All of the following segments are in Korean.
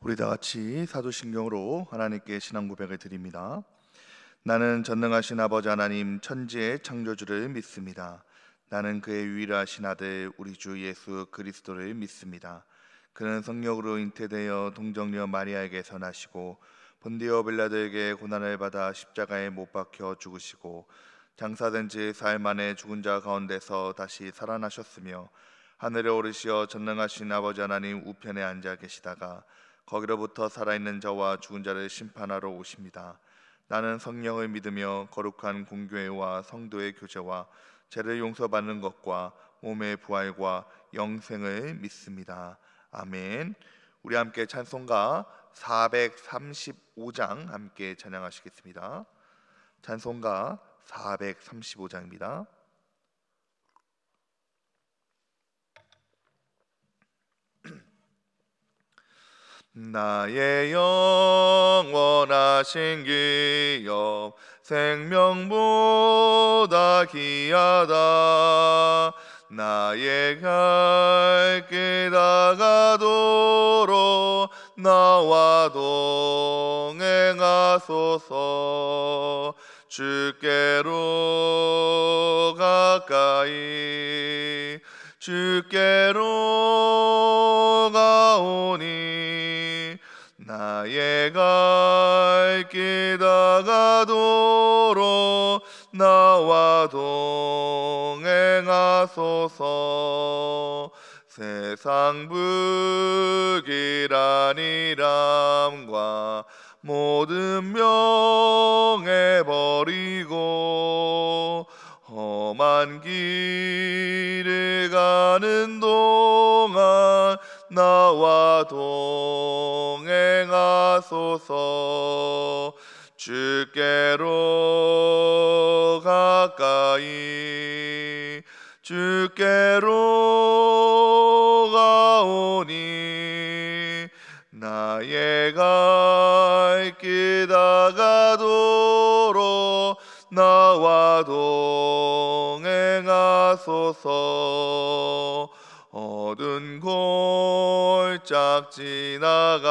우리 다 같이 사도신경으로 하나님께 신앙 고백을 드립니다. 나는 전능하신 아버지 하나님 천지의 창조주를 믿습니다. 나는 그의 유일하신 아들 우리 주 예수 그리스도를 믿습니다. 그는 성령으로 잉태되어 동정녀 마리아에게서 나시고 본디오 빌라도에게 고난을 받아 십자가에 못 박혀 죽으시고 장사된 지 사흘 만에 죽은 자 가운데서 다시 살아나셨으며 하늘에 오르시어 전능하신 아버지 하나님 우편에 앉아 계시다가 거기로부터 살아있는 자와 죽은 자를 심판하러 오십니다. 나는 성령을 믿으며 거룩한 공교회와 성도의 교제와 죄를 용서받는 것과 몸의 부활과 영생을 믿습니다. 아멘. 우리 함께 찬송가 435장 함께 찬양하시겠습니다. 찬송가 435장입니다. 나의 영원하신 기업 생명보다 귀하다. 나의 갈 길 다가도록 나와 동행하소서. 주께로 가까이 주께로 가오니 나의 갈 길 다가도록 나와 동행하소서. 세상 불길한이람과 모든 명예 버리고 험한 길을 가는 동안 나와 동행하소서. 주께로 가까이 주께로 가오니 나의 갈 길 다가도록 나와 동행하소서. 어두운 골짝 지나가며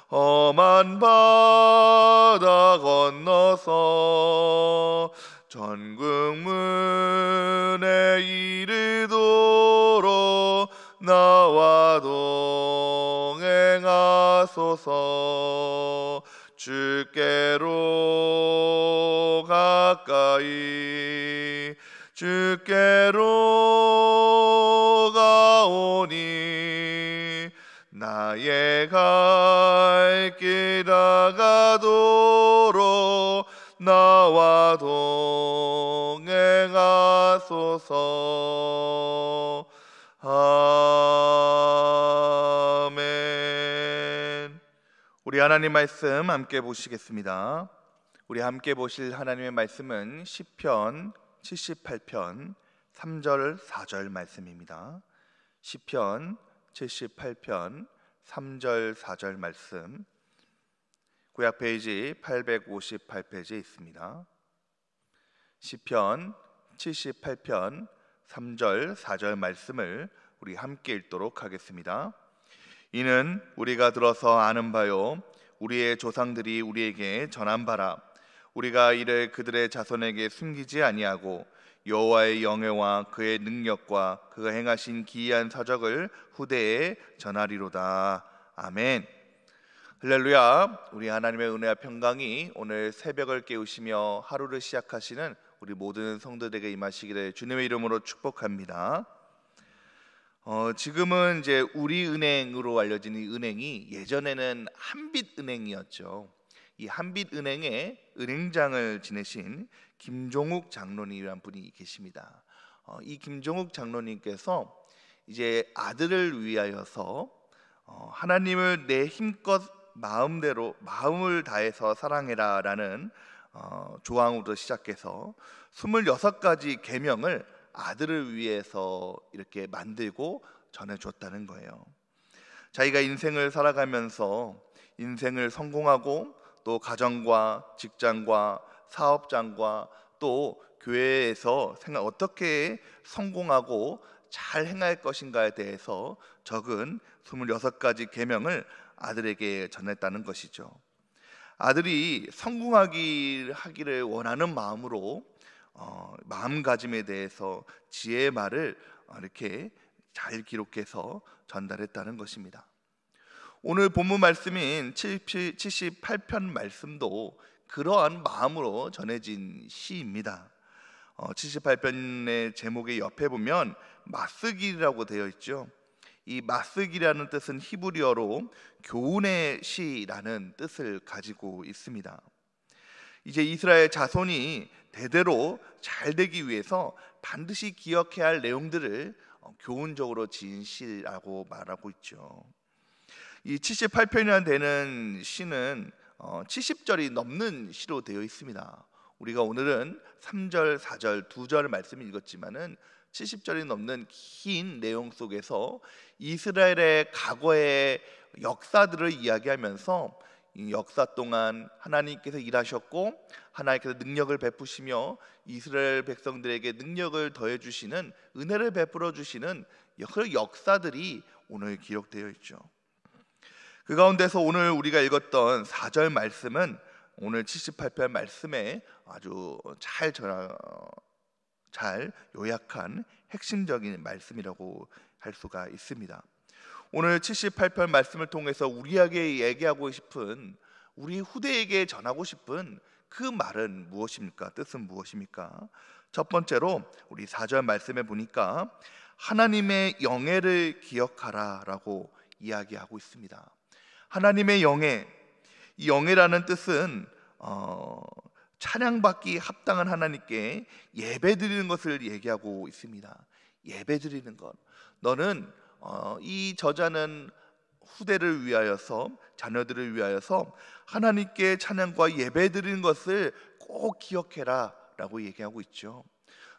험한 바다 건너서 전국문에 이르도록 나와 동행하소서. 주께로 가까이 주께로 가오니 나의 갈 길 다가도록 나와 동행하소서. 아멘. 우리 하나님 말씀 함께 보시겠습니다. 우리 함께 보실 하나님의 말씀은 시편 78편 3절 4절 말씀입니다. 시편 78편 3절 4절 말씀, 구약 페이지 858페이지에 있습니다. 시편 78편 3절 4절 말씀을 우리 함께 읽도록 하겠습니다. 이는 우리가 들어서 아는 바요 우리의 조상들이 우리에게 전한 바라. 우리가 이를 그들의 자손에게 숨기지 아니하고 여호와의 영예와 그의 능력과 그가 행하신 기이한 사적을 후대에 전하리로다. 아멘. 할렐루야. 우리 하나님의 은혜와 평강이 오늘 새벽을 깨우시며 하루를 시작하시는 우리 모든 성도들에게 임하시기를 주님의 이름으로 축복합니다. 지금은 이제 우리은행으로 알려진 이 은행이 예전에는 한빛은행이었죠. 이 한빛은행의 은행장을 지내신 김종욱 장로님이라는 분이 계십니다. 이 김종욱 장로님께서 이제 아들을 위하여서 하나님을 내 힘껏 마음대로 마음을 다해서 사랑해라라는 조항으로 시작해서 26가지 계명을 아들을 위해서 이렇게 만들고 전해줬다는 거예요. 자기가 인생을 살아가면서 인생을 성공하고 또 가정과 직장과 사업장과 또 교회에서 어떻게 성공하고 잘 행할 것인가에 대해서 적은 26가지 계명을 아들에게 전했다는 것이죠. 아들이 성공하기를 원하는 마음으로 마음가짐에 대해서 지혜의 말을 이렇게 잘 기록해서 전달했다는 것입니다. 오늘 본문 말씀인 78편 말씀도 그러한 마음으로 전해진 시입니다. 78편의 제목의 옆에 보면 마스길이라고 되어 있죠. 이 마스길이라는 뜻은 히브리어로 교훈의 시라는 뜻을 가지고 있습니다. 이제 이스라엘 자손이 대대로 잘 되기 위해서 반드시 기억해야 할 내용들을 교훈적으로 지은 시라고 말하고 있죠. 이 78편이나 되는 시는 70절이 넘는 시로 되어 있습니다. 우리가 오늘은 3절, 4절, 2절 말씀을 읽었지만은 70절이 넘는 긴 내용 속에서 이스라엘의 과거의 역사들을 이야기하면서 이 역사 동안 하나님께서 일하셨고 하나님께서 능력을 베푸시며 이스라엘 백성들에게 능력을 더해 주시는 은혜를 베풀어 주시는 그 역사들이 오늘 기록되어 있죠. 그 가운데서 오늘 우리가 읽었던 4절 말씀은 오늘 78편 말씀에 아주 잘 요약한 핵심적인 말씀이라고 할 수가 있습니다. 오늘 78편 말씀을 통해서 우리에게 얘기하고 싶은, 우리 후대에게 전하고 싶은 그 말은 무엇입니까? 뜻은 무엇입니까? 첫 번째로 우리 4절 말씀에 보니까 하나님의 영예를 기억하라 라고 이야기하고 있습니다. 하나님의 영예, 이 영예라는 뜻은 찬양받기 합당한 하나님께 예배드리는 것을 얘기하고 있습니다. 예배드리는 것. 너는 이 저자는 후대를 위하여서, 자녀들을 위하여서 하나님께 찬양과 예배드리는 것을 꼭 기억해라 라고 얘기하고 있죠.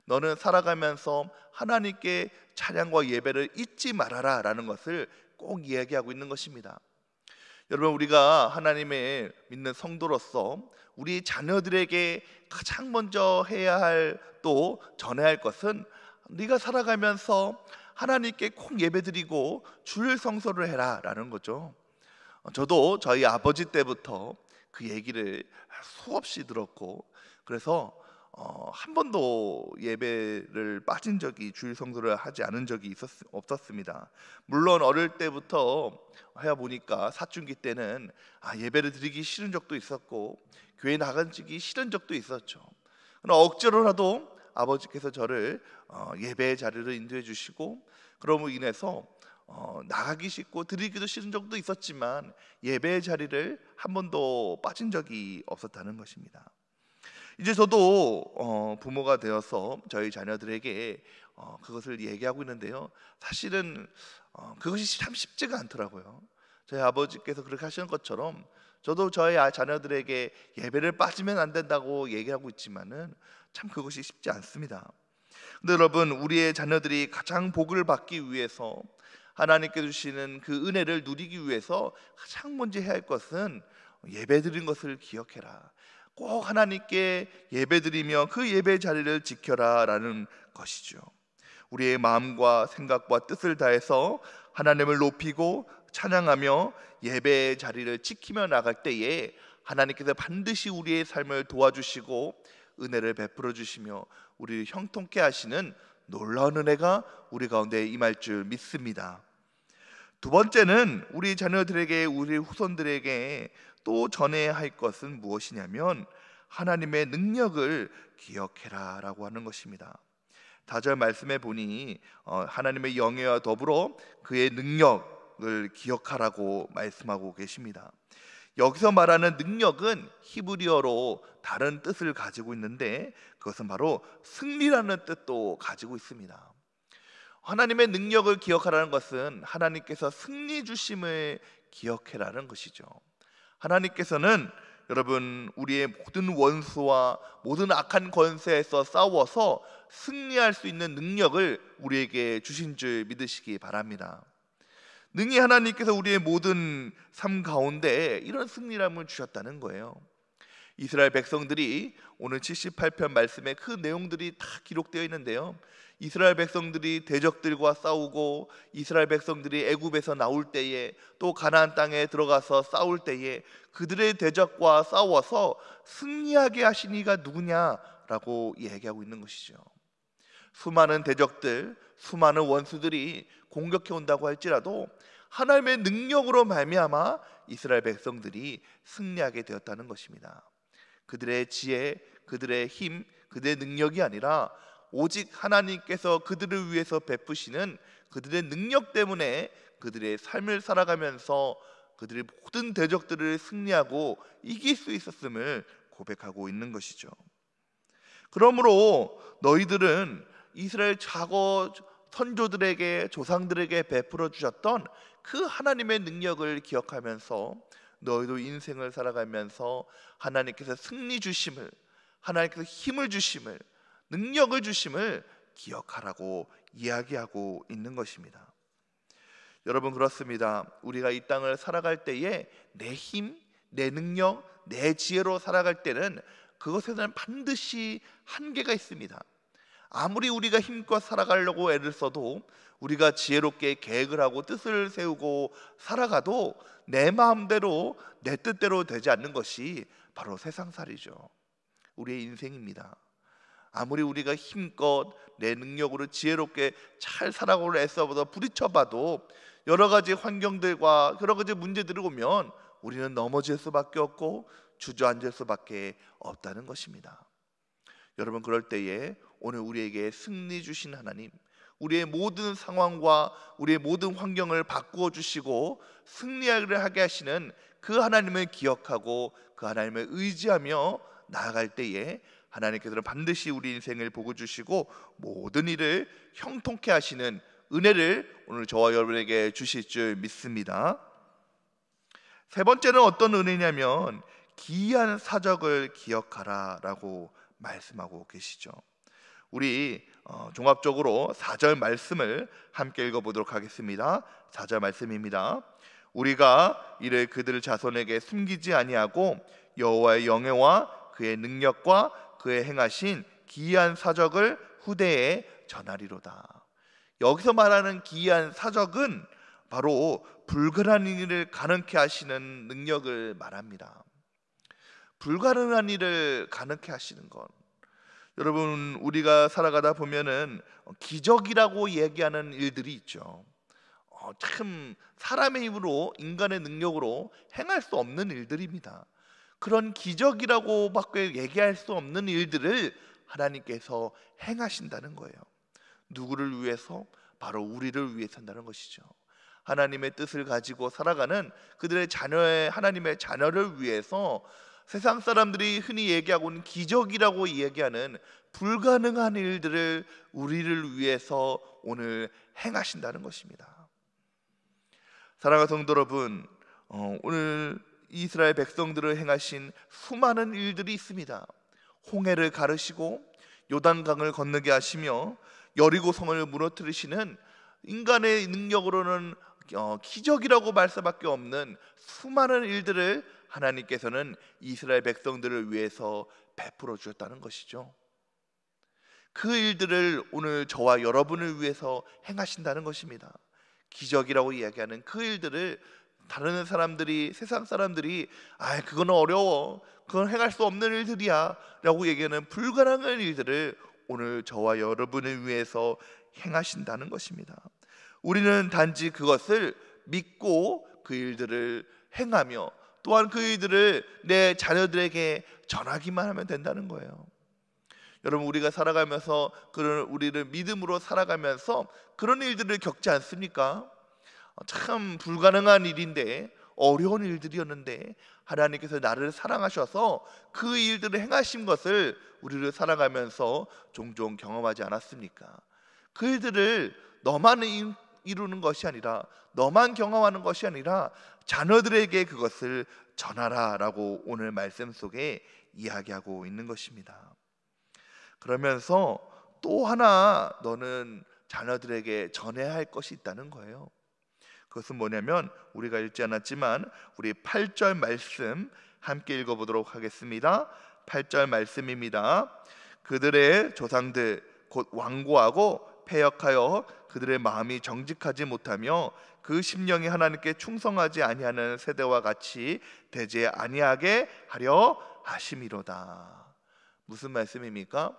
너는 살아가면서 하나님께 찬양과 예배를 잊지 말아라 라는 것을 꼭 이야기하고 있는 것입니다. 여러분, 우리가 하나님의 믿는 성도로서 우리 자녀들에게 가장 먼저 해야 할, 또 전해야 할 것은 네가 살아가면서 하나님께 꼭 예배드리고 주일 성소를 해라 라는 거죠. 저도 저희 아버지 때부터 그 얘기를 수없이 들었고, 그래서 한 번도 예배를 빠진 적이, 주일 성소를 하지 않은 적이 없었습니다. 물론 어릴 때부터 해야 보니까 사춘기 때는 예배를 드리기 싫은 적도 있었고 교회 나가기 싫은 적도 있었죠. 그러나 억지로라도 아버지께서 저를 예배의 자리를 인도해 주시고, 그럼으로 인해서 나가기 싫고 드리기도 싫은 적도 있었지만 예배의 자리를 한 번도 빠진 적이 없었다는 것입니다. 이제 저도 부모가 되어서 저희 자녀들에게 그것을 얘기하고 있는데요, 사실은 그것이 참 쉽지가 않더라고요. 저희 아버지께서 그렇게 하시는 것처럼 저도 저희 자녀들에게 예배를 빠지면 안 된다고 얘기하고 있지만은 참 그것이 쉽지 않습니다. 근데 여러분, 우리의 자녀들이 가장 복을 받기 위해서, 하나님께 주시는 그 은혜를 누리기 위해서 가장 먼저 해야 할 것은 예배드린 것을 기억해라, 꼭 하나님께 예배드리며 그 예배 자리를 지켜라 라는 것이죠. 우리의 마음과 생각과 뜻을 다해서 하나님을 높이고 찬양하며 예배의 자리를 지키며 나갈 때에 하나님께서 반드시 우리의 삶을 도와주시고 은혜를 베풀어 주시며 우리를 형통케 하시는 놀라운 은혜가 우리 가운데 임할 줄 믿습니다. 두 번째는 우리 자녀들에게, 우리 후손들에게 또 전해야 할 것은 무엇이냐면 하나님의 능력을 기억해라 라고 하는 것입니다. 4절 말씀에 보니 하나님의 영예와 더불어 그의 능력을 기억하라고 말씀하고 계십니다. 여기서 말하는 능력은 히브리어로 다른 뜻을 가지고 있는데 그것은 바로 승리라는 뜻도 가지고 있습니다. 하나님의 능력을 기억하라는 것은 하나님께서 승리 주심을 기억해라는 것이죠. 하나님께서는 여러분, 우리의 모든 원수와 모든 악한 권세에서 싸워서 승리할 수 있는 능력을 우리에게 주신 줄 믿으시기 바랍니다. 능히 하나님께서 우리의 모든 삶 가운데 이런 승리함을 주셨다는 거예요. 이스라엘 백성들이 오늘 78편 말씀에 그 내용들이 다 기록되어 있는데요, 이스라엘 백성들이 대적들과 싸우고 이스라엘 백성들이 애굽에서 나올 때에 또 가나안 땅에 들어가서 싸울 때에 그들의 대적과 싸워서 승리하게 하신 이가 누구냐라고 얘기하고 있는 것이죠. 수많은 대적들, 수많은 원수들이 공격해 온다고 할지라도 하나님의 능력으로 말미암아 이스라엘 백성들이 승리하게 되었다는 것입니다. 그들의 지혜, 그들의 힘, 그들의 능력이 아니라 오직 하나님께서 그들을 위해서 베푸시는 그들의 능력 때문에 그들의 삶을 살아가면서 그들의 모든 대적들을 승리하고 이길 수 있었음을 고백하고 있는 것이죠. 그러므로 너희들은 이스라엘 과거 선조들에게, 조상들에게 베풀어 주셨던 그 하나님의 능력을 기억하면서 너희도 인생을 살아가면서 하나님께서 승리 주심을, 하나님께서 힘을 주심을, 능력을 주심을 기억하라고 이야기하고 있는 것입니다. 여러분, 그렇습니다. 우리가 이 땅을 살아갈 때에 내 힘, 내 능력, 내 지혜로 살아갈 때는 그것에는 반드시 한계가 있습니다. 아무리 우리가 힘껏 살아가려고 애를 써도, 우리가 지혜롭게 계획을 하고 뜻을 세우고 살아가도 내 마음대로, 내 뜻대로 되지 않는 것이 바로 세상살이죠. 우리의 인생입니다. 아무리 우리가 힘껏 내 능력으로 지혜롭게 잘 살아가려 애써보다 부딪혀봐도 여러 가지 환경들과 여러 가지 문제들이 오면 우리는 넘어질 수밖에 없고 주저앉을 수밖에 없다는 것입니다. 여러분, 그럴 때에 오늘 우리에게 승리 주신 하나님, 우리의 모든 상황과 우리의 모든 환경을 바꾸어 주시고 승리하게 하시는 그 하나님을 기억하고 그 하나님을 의지하며 나아갈 때에 하나님께서는 반드시 우리 인생을 보고 주시고 모든 일을 형통케 하시는 은혜를 오늘 저와 여러분에게 주실 줄 믿습니다. 세 번째는 어떤 은혜냐면 기이한 사적을 기억하라 라고 말씀하고 계시죠. 우리 종합적으로 4절 말씀을 함께 읽어보도록 하겠습니다. 4절 말씀입니다. 우리가 이를 그들 자손에게 숨기지 아니하고 여호와의 영예와 그의 능력과 그의 행하신 기이한 사적을 후대에 전하리로다. 여기서 말하는 기이한 사적은 바로 불가능한 일을 가능케 하시는 능력을 말합니다. 불가능한 일을 가능케 하시는 것, 여러분, 우리가 살아가다 보면은 기적이라고 얘기하는 일들이 있죠. 참 사람의 힘으로, 인간의 능력으로 행할 수 없는 일들입니다. 그런 기적이라고 밖에 얘기할 수 없는 일들을 하나님께서 행하신다는 거예요. 누구를 위해서? 바로 우리를 위해서 한다는 것이죠. 하나님의 뜻을 가지고 살아가는 그들의 자녀의, 하나님의 자녀를 위해서 세상 사람들이 흔히 얘기하고 있는 기적이라고 얘기하는 불가능한 일들을 우리를 위해서 오늘 행하신다는 것입니다. 사랑하는 성도 여러분, 오늘 이스라엘 백성들을 행하신 수많은 일들이 있습니다. 홍해를 가르시고 요단강을 건너게 하시며 여리고성을 무너뜨리시는, 인간의 능력으로는 기적이라고 말 수밖에 없는 수많은 일들을 하나님께서는 이스라엘 백성들을 위해서 베풀어 주셨다는 것이죠. 그 일들을 오늘 저와 여러분을 위해서 행하신다는 것입니다. 기적이라고 이야기하는 그 일들을 다른 사람들이, 세상 사람들이 그건 어려워, 그건 행할 수 없는 일들이야 라고 얘기하는 불가능한 일들을 오늘 저와 여러분을 위해서 행하신다는 것입니다. 우리는 단지 그것을 믿고 그 일들을 행하며 또한 그 일들을 내 자녀들에게 전하기만 하면 된다는 거예요. 여러분, 우리가 살아가면서 그런, 우리를 믿음으로 살아가면서 그런 일들을 겪지 않습니까? 참 불가능한 일인데, 어려운 일들이었는데 하나님께서 나를 사랑하셔서 그 일들을 행하신 것을 우리를 살아가면서 종종 경험하지 않았습니까? 그 일들을 너만 이루는 것이 아니라, 너만 경험하는 것이 아니라 자녀들에게 그것을 전하라 라고 오늘 말씀 속에 이야기하고 있는 것입니다. 그러면서 또 하나 너는 자녀들에게 전해야 할 것이 있다는 거예요. 그것은 뭐냐면 우리가 읽지 않았지만 우리 8절 말씀 함께 읽어보도록 하겠습니다. 8절 말씀입니다. 그들의 조상들 곧 완고하고 패역하여 그들의 마음이 정직하지 못하며 그 심령이 하나님께 충성하지 아니하는 세대와 같이 되지 아니하게 하려 하심이로다. 무슨 말씀입니까?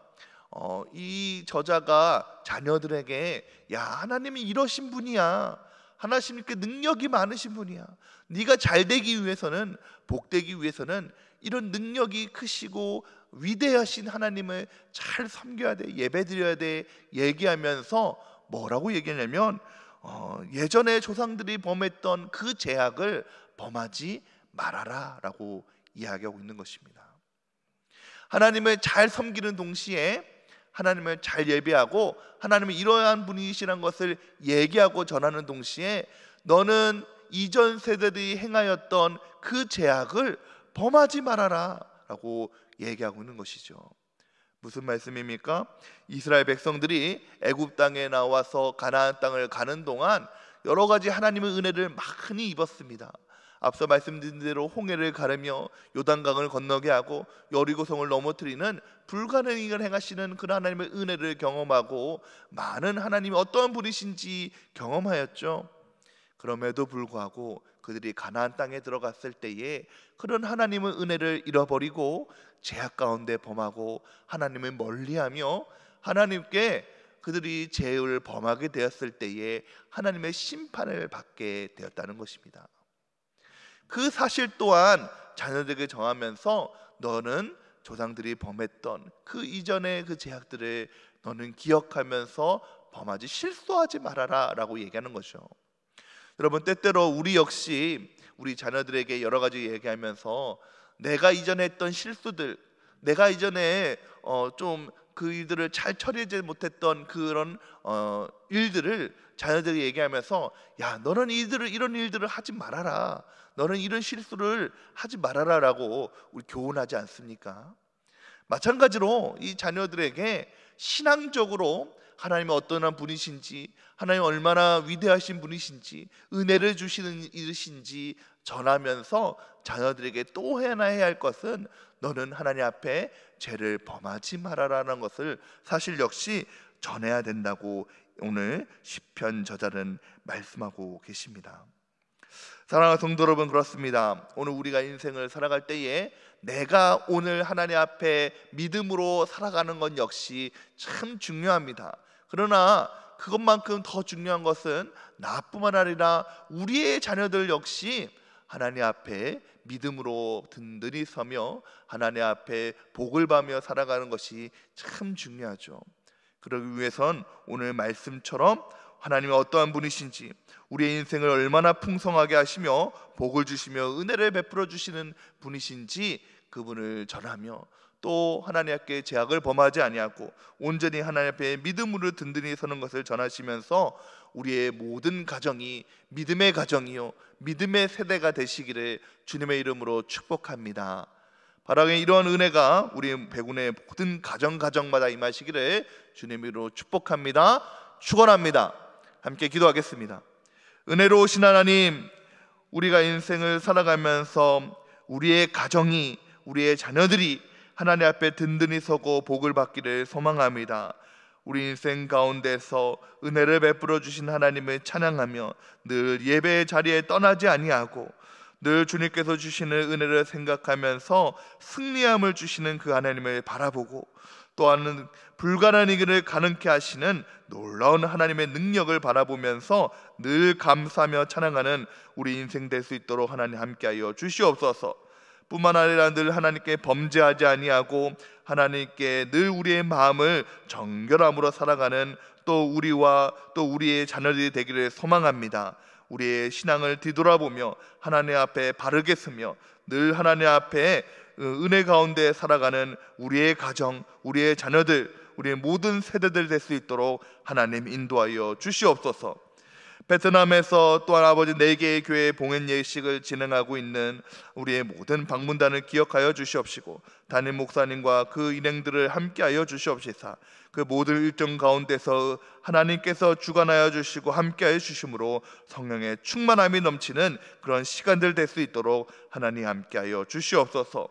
이 저자가 자녀들에게 야, 하나님이 이러신 분이야, 하나님께 능력이 많으신 분이야, 네가 잘되기 위해서는, 복되기 위해서는 이런 능력이 크시고 위대하신 하나님을 잘 섬겨야 돼, 예배드려야 돼 얘기하면서 뭐라고 얘기하냐면 예전에 조상들이 범했던 그 죄악을 범하지 말아라 라고 이야기하고 있는 것입니다. 하나님을 잘 섬기는 동시에 하나님을 잘 예배하고 하나님은 이러한 분이시라는 것을 얘기하고 전하는 동시에 너는 이전 세대들이 행하였던 그 죄악을 범하지 말아라 라고 얘기하고 있는 것이죠. 무슨 말씀입니까? 이스라엘 백성들이 애굽 땅에 나와서 가나안 땅을 가는 동안 여러 가지 하나님의 은혜를 많이 입었습니다. 앞서 말씀드린 대로 홍해를 가르며 요단강을 건너게 하고 여리고성을 넘어뜨리는 불가능한 일을 행하시는 그 하나님의 은혜를 경험하고 많은 하나님이 어떠한 분이신지 경험하였죠. 그럼에도 불구하고 그들이 가나안 땅에 들어갔을 때에 그런 하나님의 은혜를 잃어버리고 죄악 가운데 범하고 하나님을 멀리하며 하나님께 그들이 죄를 범하게 되었을 때에 하나님의 심판을 받게 되었다는 것입니다. 그 사실 또한 자녀들에게 정하면서 너는 조상들이 범했던 그 이전의 그 죄악들을 너는 기억하면서 범하지 실수하지 말아라 라고 얘기하는 거죠. 여러분, 때때로 우리 역시 우리 자녀들에게 여러 가지 얘기하면서 내가 이전에 했던 실수들, 내가 이전에 좀 그 일들을 잘 처리하지 못했던 그런 일들을 자녀들에게 얘기하면서 야, 너는 이런 일들을 하지 말아라, 너는 이런 실수를 하지 말아라 라고 우리 교훈하지 않습니까? 마찬가지로 이 자녀들에게 신앙적으로 하나님이 어떠한 분이신지, 하나님 얼마나 위대하신 분이신지, 은혜를 주시는 이신지 전하면서 자녀들에게 또 하나 해야 할 것은 너는 하나님 앞에 죄를 범하지 말아라는 것을 사실 역시 전해야 된다고 오늘 시편 저자는 말씀하고 계십니다. 사랑하는 성도 여러분, 그렇습니다. 오늘 우리가 인생을 살아갈 때에 내가 오늘 하나님 앞에 믿음으로 살아가는 건 역시 참 중요합니다. 그러나 그것만큼 더 중요한 것은 나뿐만 아니라 우리의 자녀들 역시 하나님 앞에 믿음으로 든든히 서며 하나님 앞에 복을 받으며 살아가는 것이 참 중요하죠. 그러기 위해선 오늘 말씀처럼 하나님이 어떠한 분이신지, 우리의 인생을 얼마나 풍성하게 하시며 복을 주시며 은혜를 베풀어 주시는 분이신지 그분을 전하며 또 하나님 앞에 죄악을 범하지 아니하고 온전히 하나님 앞에 믿음으로 든든히 서는 것을 전하시면서 우리의 모든 가정이 믿음의 가정이요 믿음의 세대가 되시기를 주님의 이름으로 축복합니다. 바라게 이러한 은혜가 우리 백운의 모든 가정마다 임하시기를 주님으로 축복합니다. 축원합니다. 함께 기도하겠습니다. 은혜로우신 하나님, 우리가 인생을 살아가면서 우리의 가정이, 우리의 자녀들이 하나님 앞에 든든히 서고 복을 받기를 소망합니다. 우리 인생 가운데서 은혜를 베풀어 주신 하나님을 찬양하며 늘 예배의 자리에 떠나지 아니하고 늘 주님께서 주시는 은혜를 생각하면서 승리함을 주시는 그 하나님을 바라보고 또한 불가능한 일을 가능케 하시는 놀라운 하나님의 능력을 바라보면서 늘 감사하며 찬양하는 우리 인생 될 수 있도록 하나님 함께하여 주시옵소서. 뿐만 아니라 늘 하나님께 범죄하지 아니하고 하나님께 늘 우리의 마음을 정결함으로 살아가는 또 우리와 또 우리의 자녀들이 되기를 소망합니다. 우리의 신앙을 뒤돌아보며 하나님 앞에 바르게 서며 늘 하나님 앞에 은혜 가운데 살아가는 우리의 가정, 우리의 자녀들, 우리의 모든 세대들 될 수 있도록 하나님 인도하여 주시옵소서. 베트남에서 또한 아버지 4개의 교회 봉헌 예식을 진행하고 있는 우리의 모든 방문단을 기억하여 주시옵시고, 담임 목사님과 그 일행들을 함께하여 주시옵시사 그 모든 일정 가운데서 하나님께서 주관하여 주시고 함께하여 주심으로 성령의 충만함이 넘치는 그런 시간들 될 수 있도록 하나님 함께하여 주시옵소서.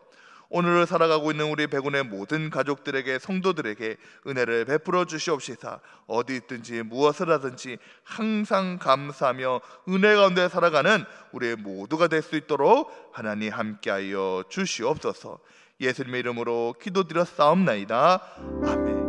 오늘을 살아가고 있는 우리 백운의 모든 가족들에게, 성도들에게 은혜를 베풀어 주시옵시사 어디 있든지 무엇을 하든지 항상 감사하며 은혜 가운데 살아가는 우리 모두가 될 수 있도록 하나님 함께하여 주시옵소서. 예수님의 이름으로 기도드렸사옵나이다. 아멘.